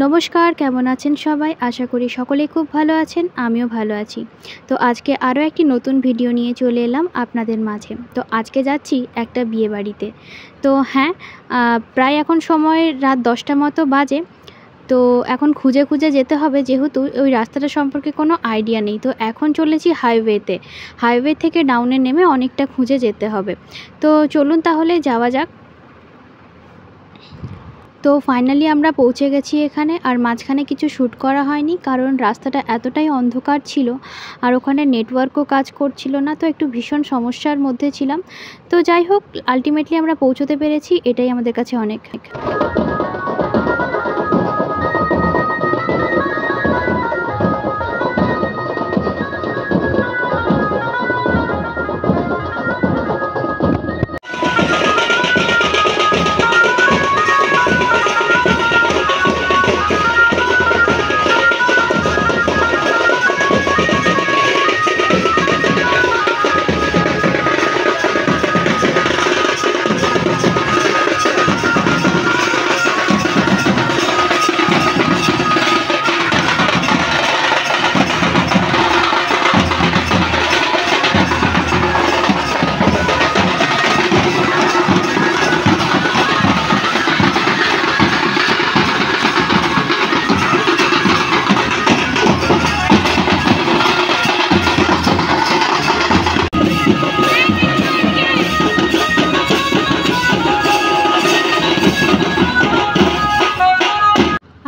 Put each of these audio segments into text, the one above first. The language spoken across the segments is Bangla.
নমস্কার, কেমন আছেন সবাই? আশা করি সকলেই খুব ভালো আছেন, আমিও ভালো আছি। তো আজকে আরও একটি নতুন ভিডিও নিয়ে চলে এলাম আপনাদের মাঝে। তো আজকে যাচ্ছি একটা বিয়েবাড়িতে। তো হ্যাঁ, প্রায় এখন সময় রাত 10টা মতো বাজে। তো এখন খুঁজে খুঁজে যেতে হবে, যেহেতু ওই রাস্তাটা সম্পর্কে কোনো আইডিয়া নেই। তো এখন চলেছি হাইওয়েতে। হাইওয়ে থেকে ডাউনে নেমে অনেকটা খুঁজে যেতে হবে। তো চলুন তাহলে যাওয়া যাক। তো ফাইনালি আমরা পৌঁছে গেছি এখানে। আর মাঝখানে কিছু শ্যুট করা হয়নি, কারণ রাস্তাটা এতটাই অন্ধকার ছিল আর ওখানে নেটওয়ার্কও কাজ করছিল না। তো একটু ভীষণ সমস্যার মধ্যে ছিলাম। তো যাই হোক, আলটিমেটলি আমরা পৌঁছতে পেরেছি, এটাই আমাদের কাছে অনেক।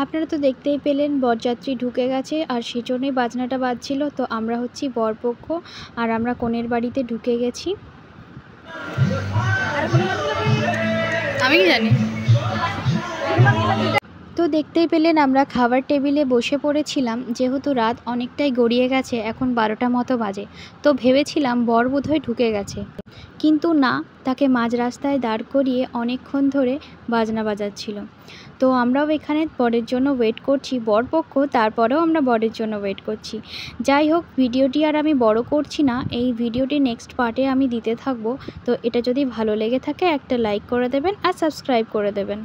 আপনারা তো দেখতেই পেলেন, বরযাত্রী ঢুকে গেছে আর সেজন্যই বাজনাটা বাজছিল। তো আমরা হচ্ছি বরপক্ষ আর আমরা কনের বাড়িতে ঢুকে গেছি। আমি কি জানি। তো দেখতেই পেলেন, আমরা খাবার টেবিলে বসে পড়েছিলাম। যেহেতু রাত অনেকটাই গড়িয়ে গেছে, এখন 12টা মতো বাজে। তো ভেবেছিলাম বর বোধহয় ঢুকে গেছে, কিন্তু না, তাকে মাঝ রাস্তায় দাঁড় করিয়ে অনেকক্ষণ ধরে বাজনা বাজাচ্ছিল। তো আমরাও এখানে বরের জন্য ওয়েট করছি, বরপক্ষ, তারপরেও আমরা বরের জন্য ওয়েট করছি। যাই হোক, ভিডিওটি আর আমি বড় করছি না, এই ভিডিওটি নেক্সট পার্টে আমি দিতে থাকবো। তো এটা যদি ভালো লেগে থাকে একটা লাইক করে দেবেন আর সাবস্ক্রাইব করে দেবেন।